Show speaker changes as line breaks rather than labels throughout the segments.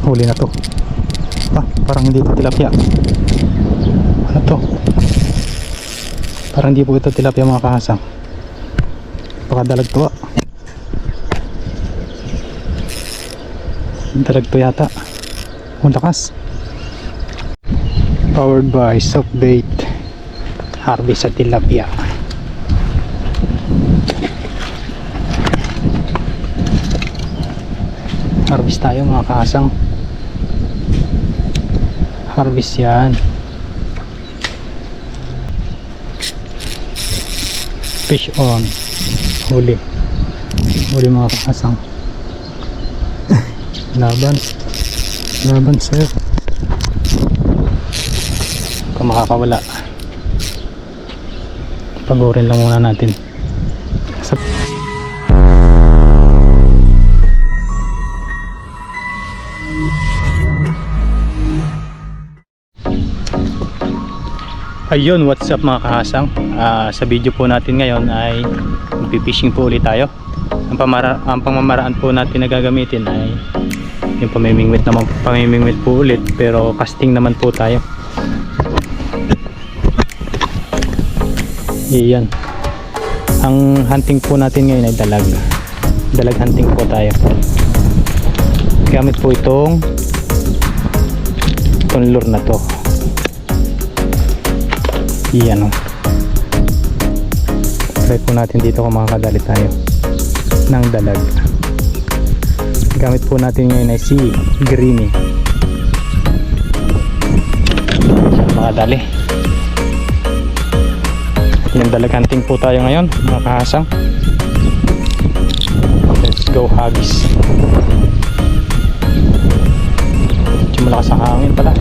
huli na to. Parang hindi ito tilapia. Ano to? Parang hindi po ito tilapia mga kahasang. Baka dalag to. Dalag to yata. Ang lakas. Powered by soft bait. Harvest sa tilapia. Harvest tayo mga kahasang. Harvest yan. Fish on. Huli mga kahasang. Laban sir. Kung makakawala, pagurin lang muna natin. Ayun, what's up mga kahasang. Sa video po natin ngayon ay magpipishing po ulit tayo. Ang pamamaraan po natin na gagamitin ay yung pamimingwit po ulit, pero casting naman po tayo. Iyan. Ang hunting po natin ngayon ay dalag hunting po tayo. Gamit po itong lure na to. Iyan o. Try po natin dito kung makakadali tayo ng dalag. Gamit po natin ngayon ay si Greenie. Makadali. Yung dalag hunting po tayo ngayon mga kahasang. Let's go hagis. Medyo malakas ang hangin pala.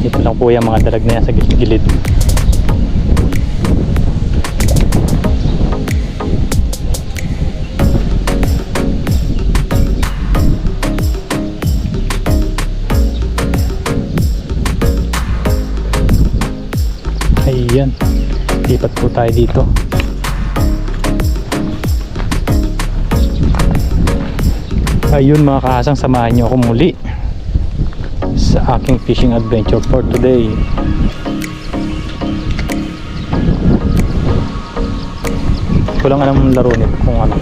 Ito lang po yung mga dalag na yan sa gilid. Ayan, lipat po tayo dito. Ayun mga kahasang, samahan nyo ako muli sa aking fishing adventure for today. Ko lang alam laro nito kung ano.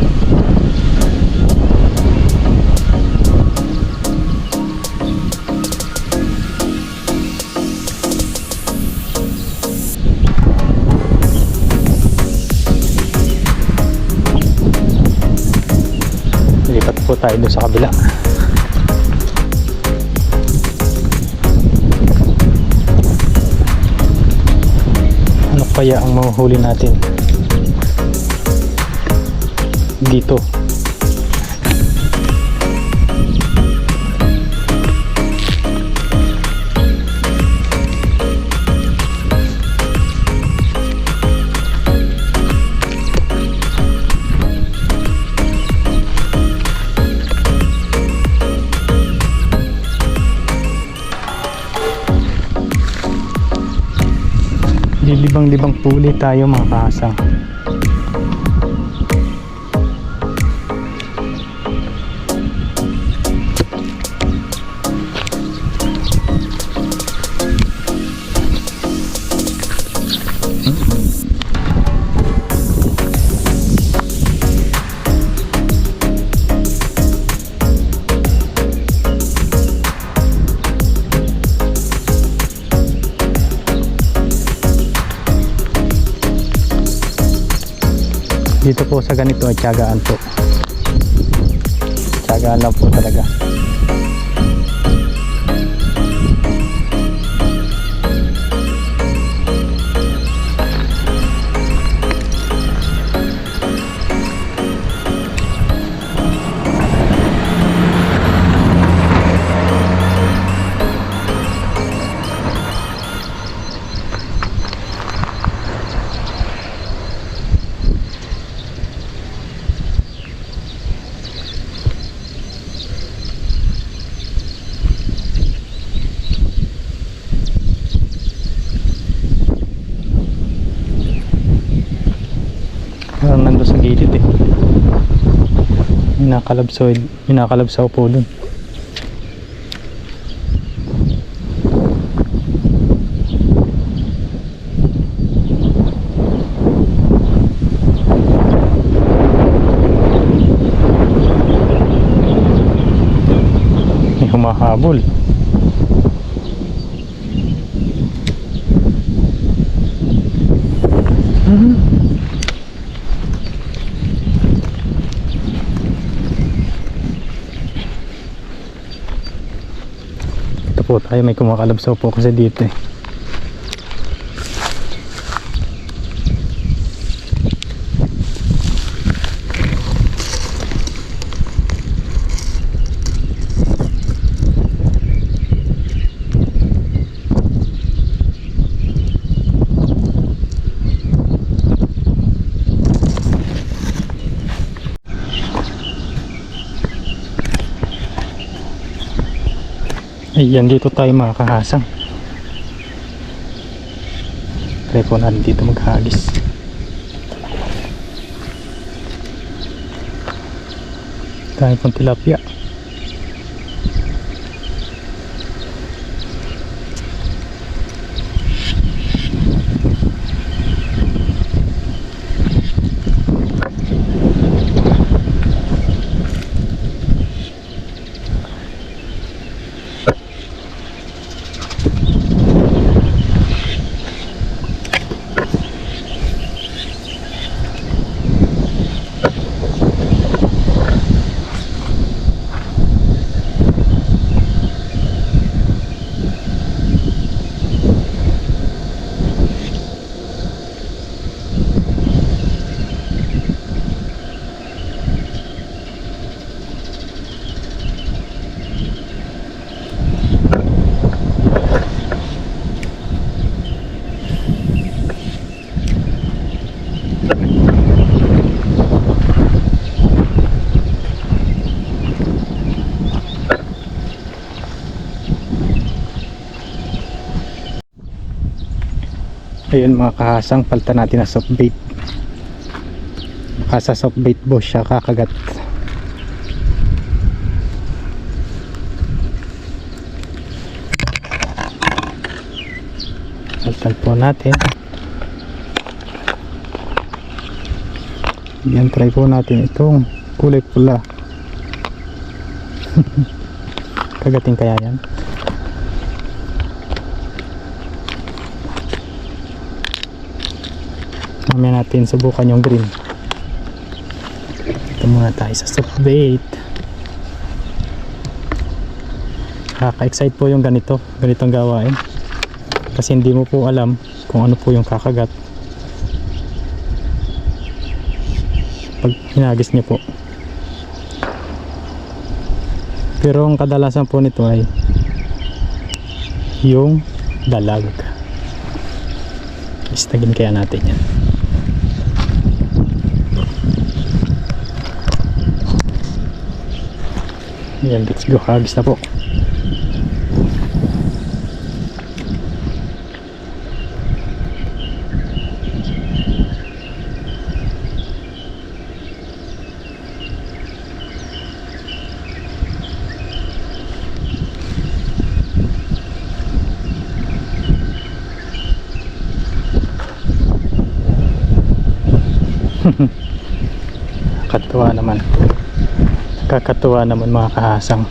Lipat po tayo doon sa kabila. Ano kaya ang mahuhuli natin dito? Libang-libang puli tayo mga kahasang. Dito po sa ganito ay tiyagaan po. Tiyagaan lang po talaga. Parang nandun sa gilid eh. Minakalabsaw po dun. May humahabol. Ito po tayo, may kumakalabsaw po kasi dito eh. Ayan, dito tayo makakahasang. Try po natin dito maghagis. Dahil pong tilapia. Ayun mga kahasang, palta natin na soft bait. Sa soft bait boss siya kakagat. Paltan po natin. Yan, try po natin itong kulay pula. Kagating kaya yan? Mamaya natin subukan yung green. Ito muna tayo sa soft bait. Kaka-excite po yung ganitong gawain. Kasi hindi mo po alam kung ano po yung kakagat pag hinagis niyo po. Pero ang kadalasan po nito ay yung dalag. Istagin kaya natin yan. Yan, let's go. Hagis na po. Kakatuwa naman mga kahasang.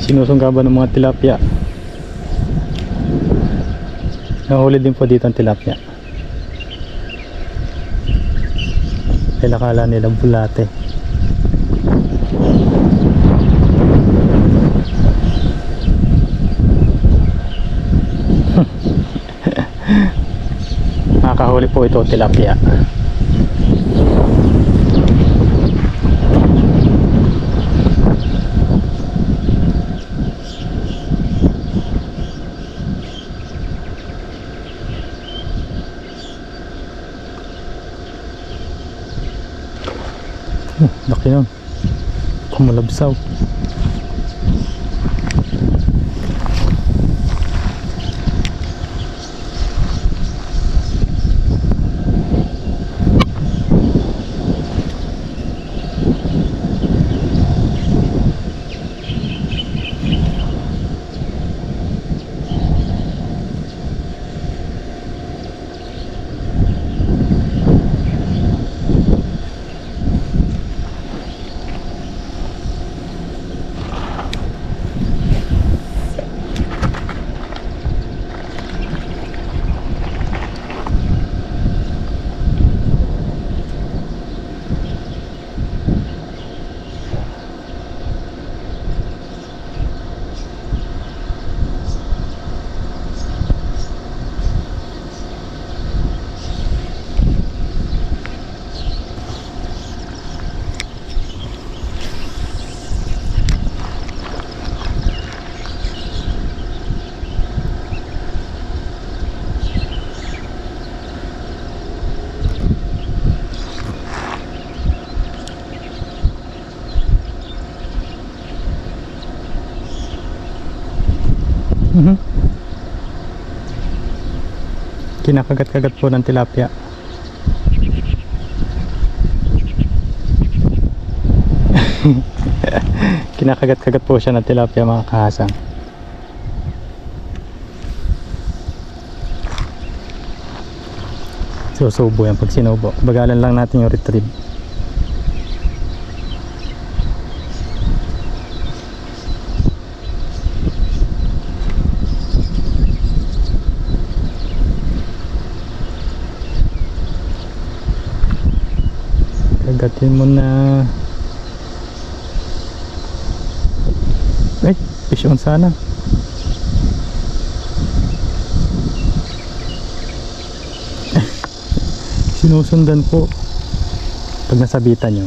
Sinusunggaban ng mga tilapia. Nahuli din po dito ang tilapia. Kaya akala nila bulate. Nakakahuli po ito tilapia. laki nun. Kumalabsaw. Kinakagat-kagat po ng tilapia. Kinakagat-kagat po siya ng tilapia, mga kahasang. Susubo yan pag sinubo. Bagalan lang natin yung retrieve. Kagatin mo na. Ay, fish on sana. Sinusundan po pag nasabitan nyo.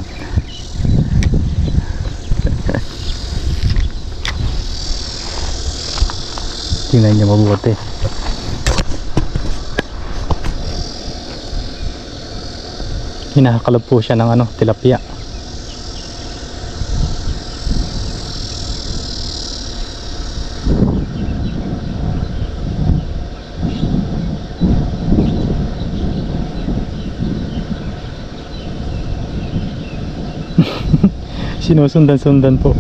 Tingnan nyo mabuti. Hinahakalab po siya ng tilapia. Sinusundan-sundan po.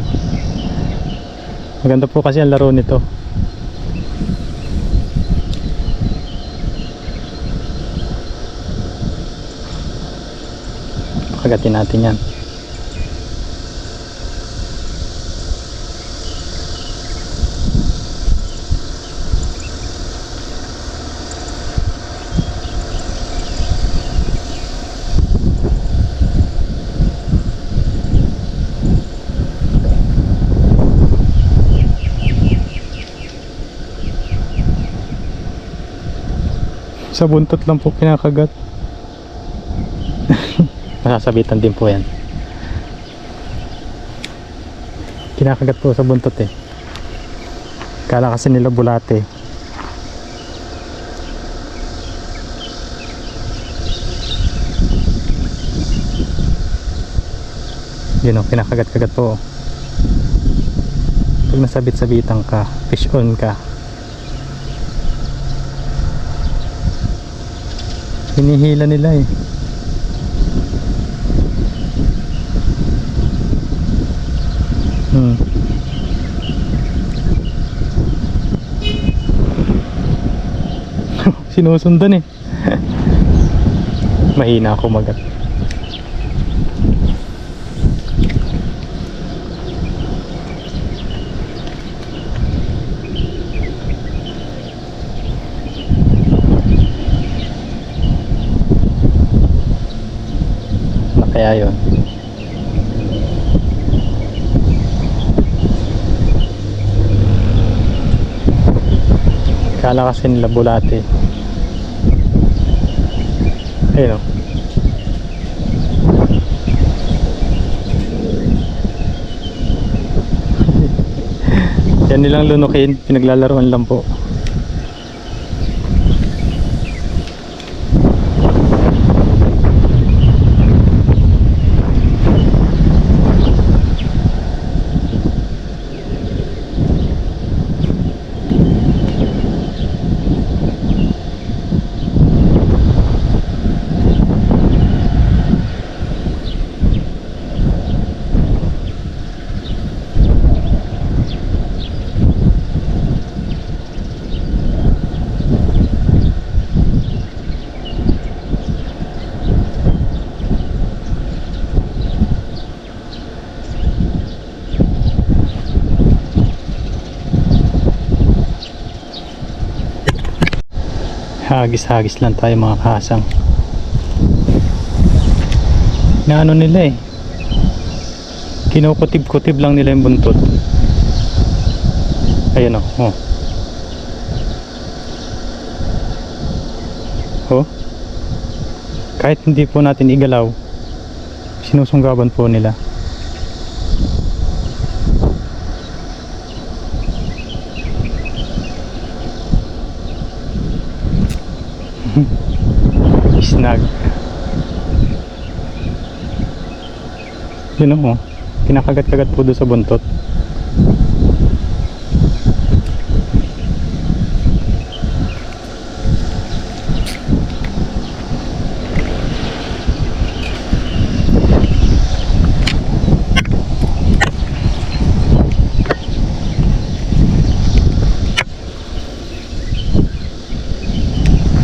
Maganda po kasi ang laro nito. Kagatin natin yan. Sa buntot lang po kinakagat. Masasabitan din po yan. Kinakagat po sa buntot eh. Kala kasi nila bulate. Yun o, kinakagat-kagat po. Pag nasabit-sabitan ka, fish on ka, hinihila nila eh. Sinusundan eh. Mahina ako magat. Na kaya yun. Kala kasi nila bulate. Ayun o. Yan nilang lunukin, pinaglalaroan lang po. hagis-hagis lang tayo mga kahasang. Na ano nila eh, kinukutib-kutib lang nila yung buntot. Ayan o, oh. Oh. Kahit hindi po natin igalaw, sinusunggaban po nila. Snag. Yun o, kinakagat-kagat po doon sa buntot.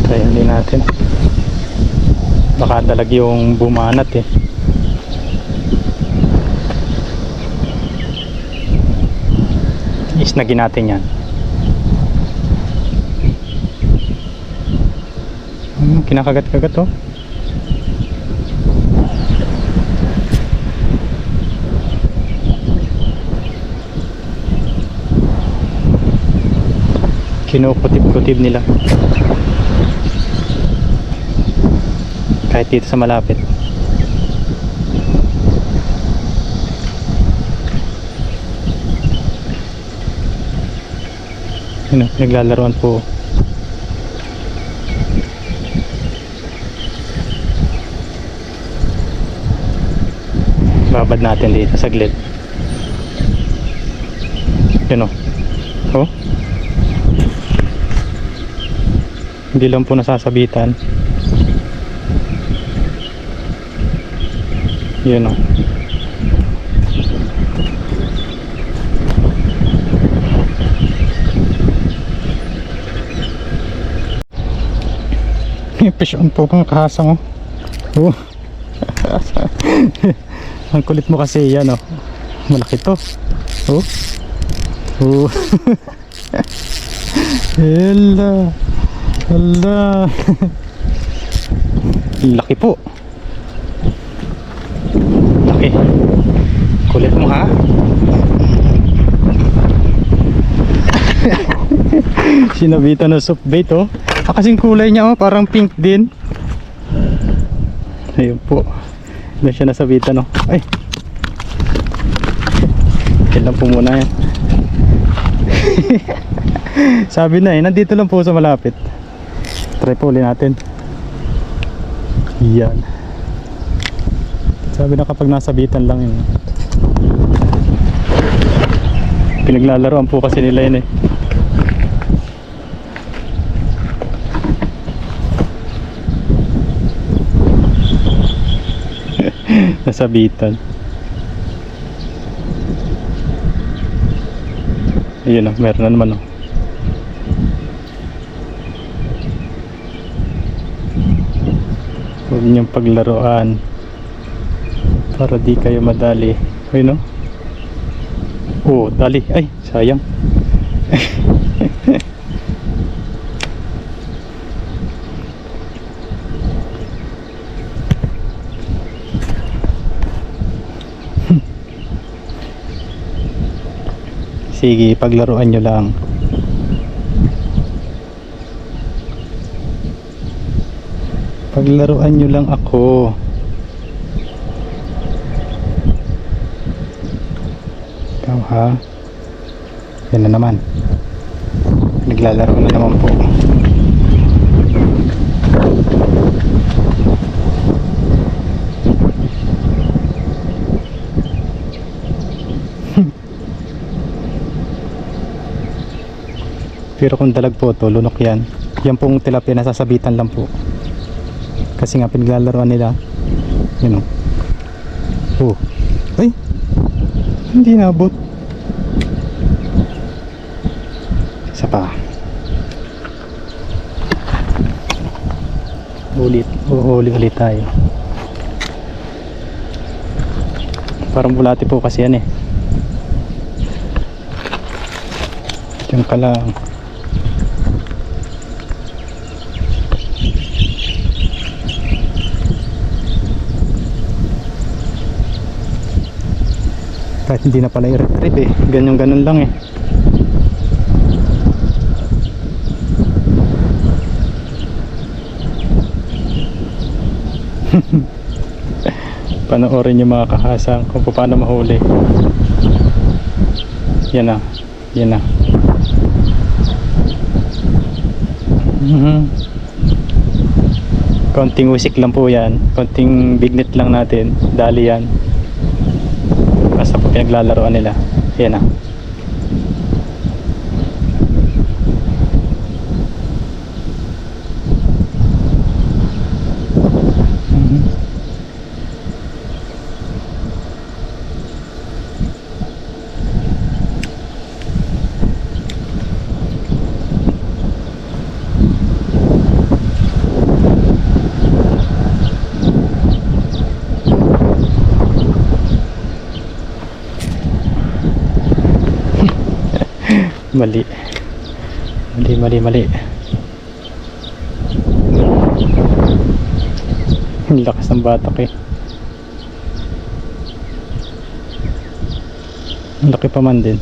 Tayo din natin. Baka dalag yung bumanat eh. Isnagin natin yan. Kinakagat-kagat oh. Kinukutib-kutib nila. Kahit dito sa malapit. Yun, naglalaroan po. Babad natin dito saglit. Yun o. Oh. Hindi lang po nasasabitan. Yun o. Fish on po mga kahasang oh. Ang kulit mo kasi yan oh. Malaki to. Oh. Oh. Hala. Hala. Laki po. Laki. Kulit mo ha. Sinabitan ng soft bait oh. Kasing kulay niya oh, parang pink din. Ayun po. Doon siya nasabitan oh. Ay. Yan lang po muna yan. Sabi na eh, nandito lang po sa malapit. Try po ulit natin. Yan. Sabi na kapag nasabitan lang yun. Pinaglalaroan po kasi nila yun eh. Nasabitan. Ayun oh, meron na naman oh. Huwag niyong paglaruan para di kayo madali. Ayun oh. Oh, dali. Ay, sayang. Sige, paglaruan nyo lang. Paglaruan nyo lang ako. Ikaw ha. Yan na naman. Naglalaro na naman po. Pero kung dalag po to, lunok yan. Yan pong tilapia nasasabitan lang po. Kasi nga pinaglalaroan nila. Yun o. Oh. Ay! Hindi nabot. Isa pa. Uhuli ulit tayo. Parang bulati po kasi yan eh. Diyan ka lang. Kahit hindi na pala i-retrieve eh. Ganyan-ganon lang eh. Panoorin yung mga kahasang kung paano mahuli. Yan na. Yan na. Konting wisik lang po yan. Konting bignet lang natin. Dali yan. Basta po pinaglalaroan nila. Yan na. Mali. Mali. Ang lakas ng batok eh. Ang laki pa man din.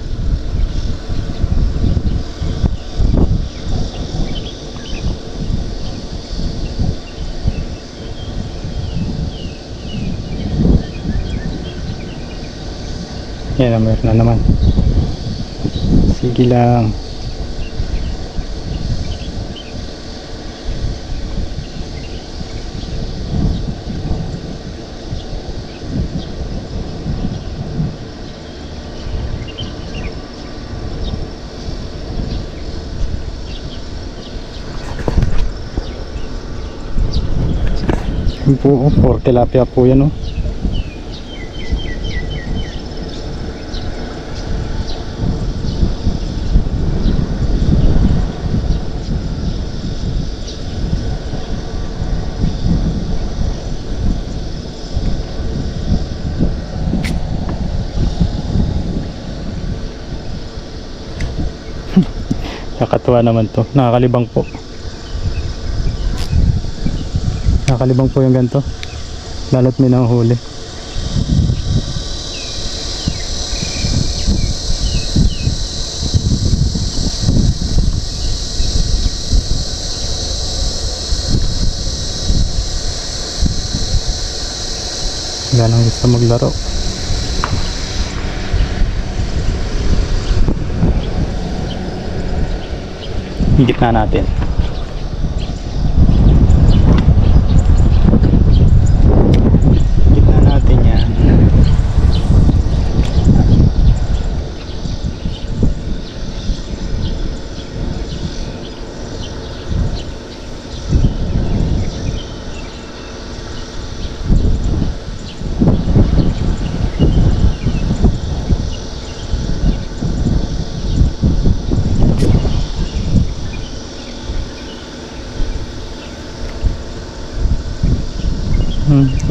Yan na, meron na naman. Sige lang. Yun po, for tilapia po yan oh. Nakakatuwa naman to. Nakakalibang po. Nakakalibang po yung ganito. Lalo't may nanghuli. Wala nang gusto maglaro. Higit na natin. Higit na natin yan.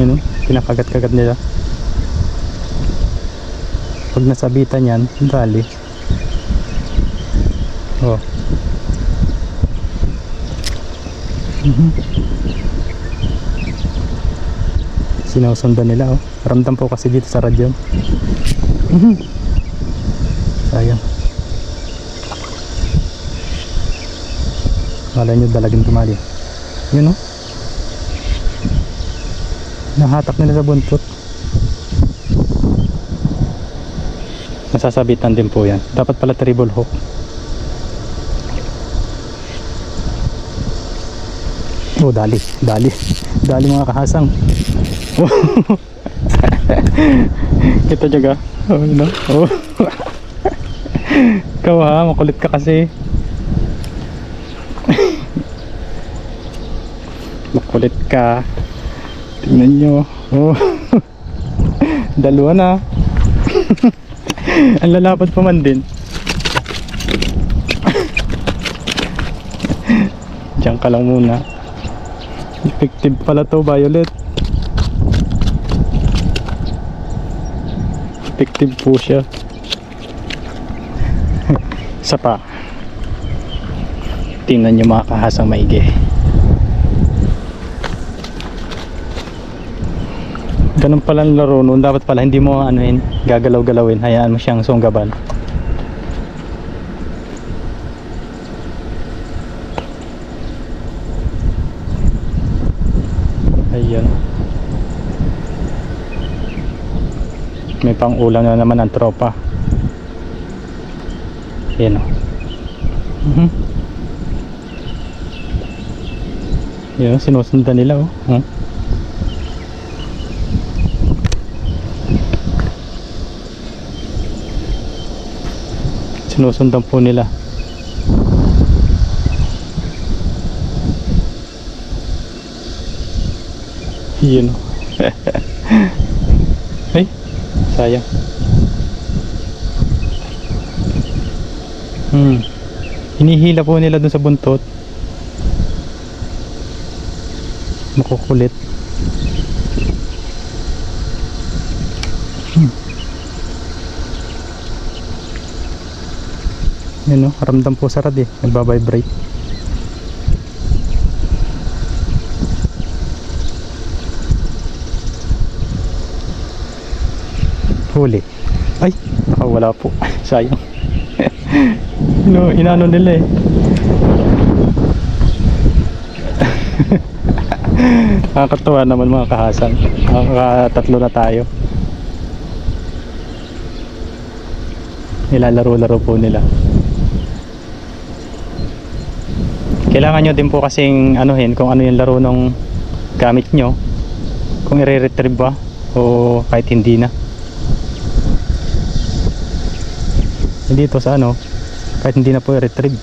Yun o, pinakagat-kagat nila. Pag nasabitan yan, dali. Oh. Sinusundan nila oh. Ramdam po kasi dito sa radyo. Sayang. Kala nyo dalagin tumali. Yun oh. Nahatak nila sa buntot. Nasasabitan din po yan. Dapat pala treble hook. Oh, dali mga kahasang. Kita juga. Oh, no? Oh. Ikaw ha, makulit ka kasi. Makulit ka. Tingnan nyo. Oh. Dalawa na. Ang lalapad pa man din. Diyan ka lang muna. Effective pala to, Violet. Effective po siya. Isa pa. Tingnan nyo mga kahasang maigi. Ganun pala ang laro noon. Dapat pala hindi mo anuin, gagalaw-galawin. Hayaan mo siyang sunggaban. Ayun. May pang-ulam na naman ang tropa. Ayan o. Yun, sinusundan nila oh. Sinusundan po nila. Yun oh. Ay, sayang. Hinihila po nila dun sa buntot. Makukulit. Yan o, ramdam po sa rad eh, nagbabibrate. Huli. Ay, nakawala po. Sayang. Inano nila eh. Nakakatuwa naman mga kahasan. Nakakatatlo na tayo. Nilalaro-laro po nila. Kailangan nyo din po kasing anuhin kung ano yung laro ng gamit nyo, kung i-retrieve ba o kahit hindi na. Dito sa ano, kahit hindi na po i-retrieve,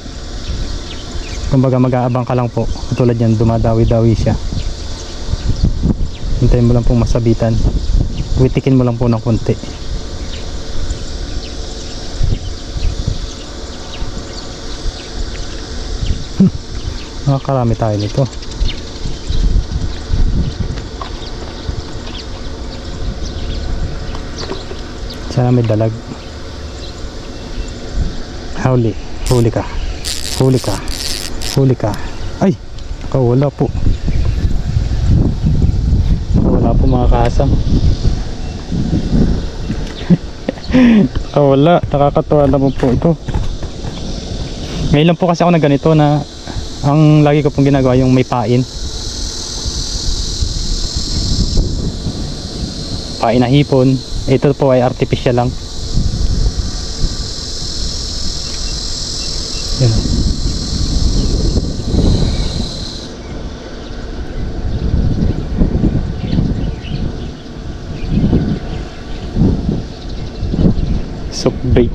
kumbaga mag-aabang ka lang po. Katulad yan, dumadawi-dawi siya. Hintayin mo lang pong masabitan, witikin mo lang po ng konti. Nakakarami tayo nito. Sana may dalag. Huli, huli ka. Huli ka. Huli ka. Ay, nakawala po. Nakawala po mga kasam. Nakawala. Nakakatuwa naman po ito. Ngayon lang po kasi ako na ganito na ang lagi ko pong ginagawa yung may pain. Pain na hipon. Ito po ay artificial lang. Yan. Soap bait.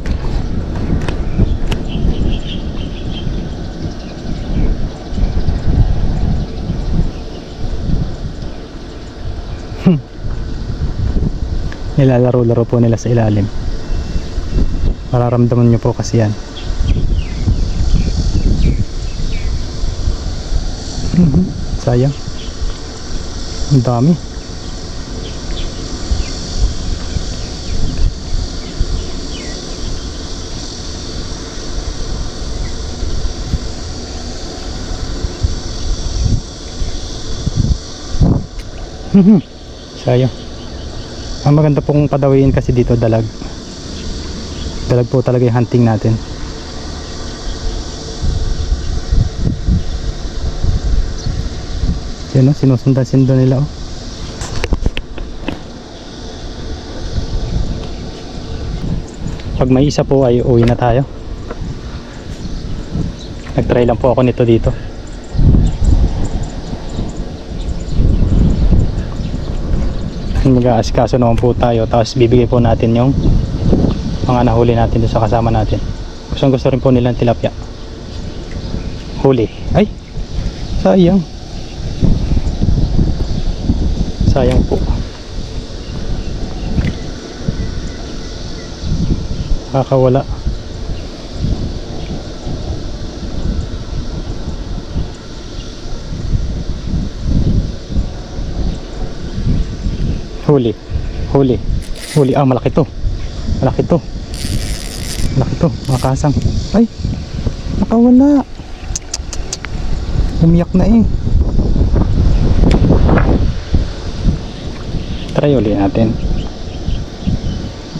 Nilalaro-laro po nila sa ilalim. Mararamdaman nyo po kasi yan. Sayang. Ang dami. Sayang. Ang maganda pong padawiin kasi dito dalag. Dalag po talaga yung hunting natin. Yan o, sinusundan-sundan nila o. Pag may isa po ay uwi na tayo. Nagtry lang po ako nito dito. Mag-aasikaso naman po tayo, tapos bibigay po natin yung mga nahuli natin doon sa kasama natin. Gusto rin po nilang tilapia. Huli. Ay, sayang. Sayang po. Nakakawala. Huli. Huli. Huli. Ah, malaki to. Malaki to. Malaki to. Mga kasang. Ay, nakawala. Umiyak na eh. Try ulit natin.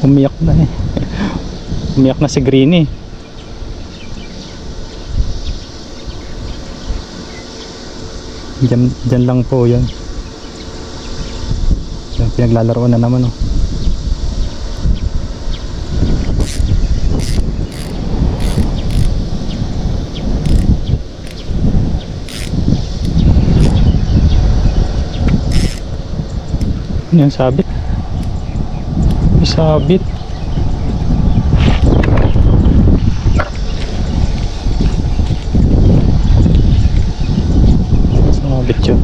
Umiyak na eh. Umiyak na si Greenie. Diyan lang po yun. Yan, pinaglalaroan na naman oh. Ano yung sabit? May sabit. Sabit yun.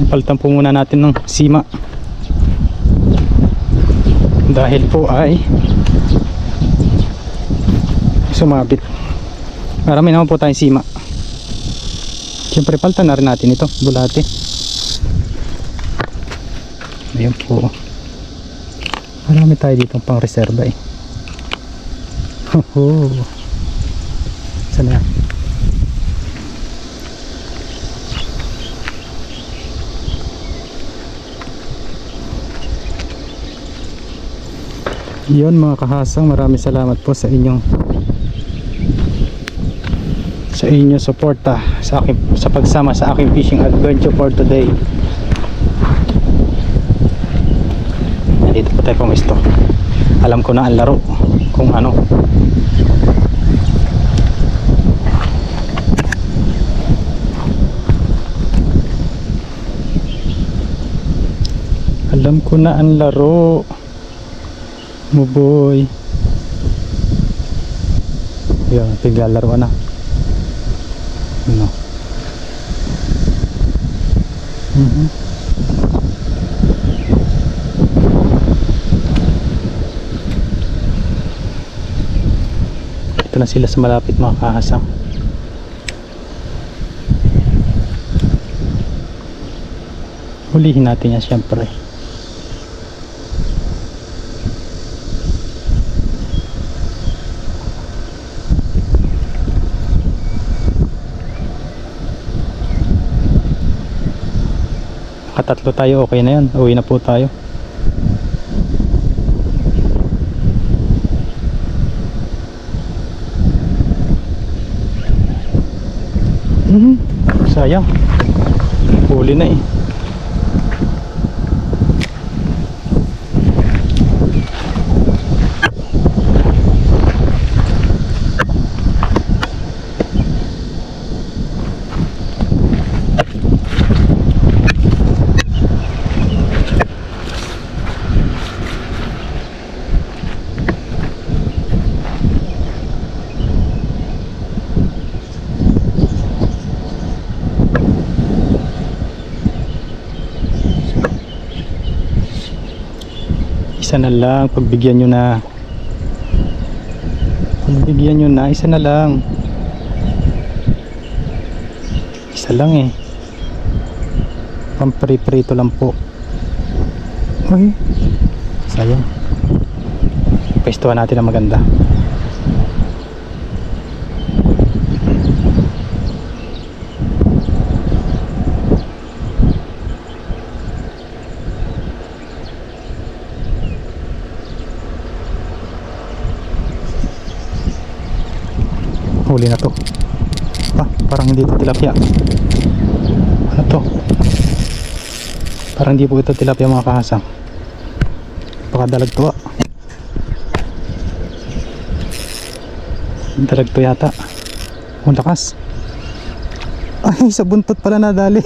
Palitan po muna natin ng sima. Dahil po ay sumabit. Marami naman po tayong sima. Siyempre palitan na rin natin ito, bulate. Ayan po. Marami tayo dito pang reserva eh. Hoho. Saan na? Yun mga kahasang, maraming salamat po sa inyong suporta sa pagsama sa aking fishing adventure for today. Dito po tayo pumisto. Alam ko na ang laro kung ano. Alam ko na ang laro. Muboy. Yan, piglalaro na. Ano? Ito na sila sa malapit mga kahasang. Hulihin natin yan syempre. Katatlo tayo, okay na yan. Uwi na po tayo. Sayang. Huli na eh. Isa na lang, pagbigyan nyo na. Pagbigyan nyo na, isa na lang. Isa lang eh. Pamprito lang po. Ay, sayang. Pwestuhan natin ang maganda. Huli na to. Parang hindi ito tilapia. Ano to? Parang hindi po ito tilapia mga kahasang. Baka dalag to. Dalag to yata. Ang lakas. Ay, sa buntot pala nadali.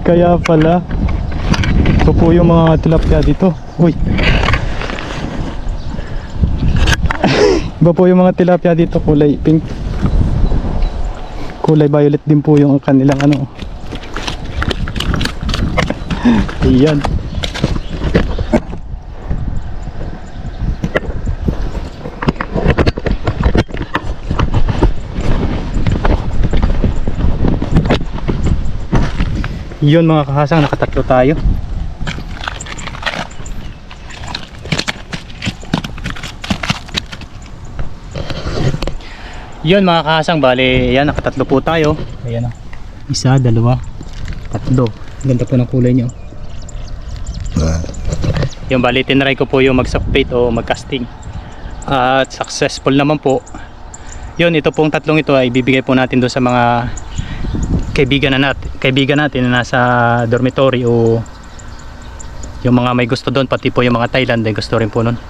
Kaya pala. Ito po yung mga tilapia dito. Uy. Iba po yung mga tilapia dito, kulay pink. Kulay violet din po yung kanilang ano. Ayan. Yun mga kahasang, nakatatlo tayo. Yun mga kahasang, bali yan, nakatatlo po tayo. Ayan na. Isa, dalawa, Tatlo. Ganda po ng kulay niyo. Yung bali tinry ko po yung mag-suckbait o mag-casting. At successful naman po. Yun, ito pong tatlong ito ay ibibigay po natin doon sa mga kaibigan natin na nasa dormitory o yung mga may gusto doon, pati po yung mga Thailand ay gusto rin po nun.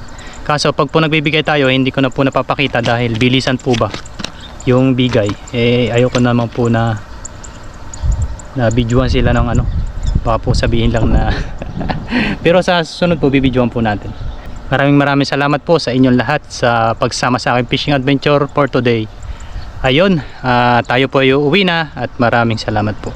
Kaso pag po nagbibigay tayo, hindi ko na po napapakita dahil bilisan po ba yung bigay. Ayoko naman po na videoan sila ng ano, baka po sabihin lang na pero sa susunod po bibidyoan po natin. Maraming salamat po sa inyong lahat sa pagsama sa aking fishing adventure for today. Ayun, tayo po ay uuwi na at maraming salamat po.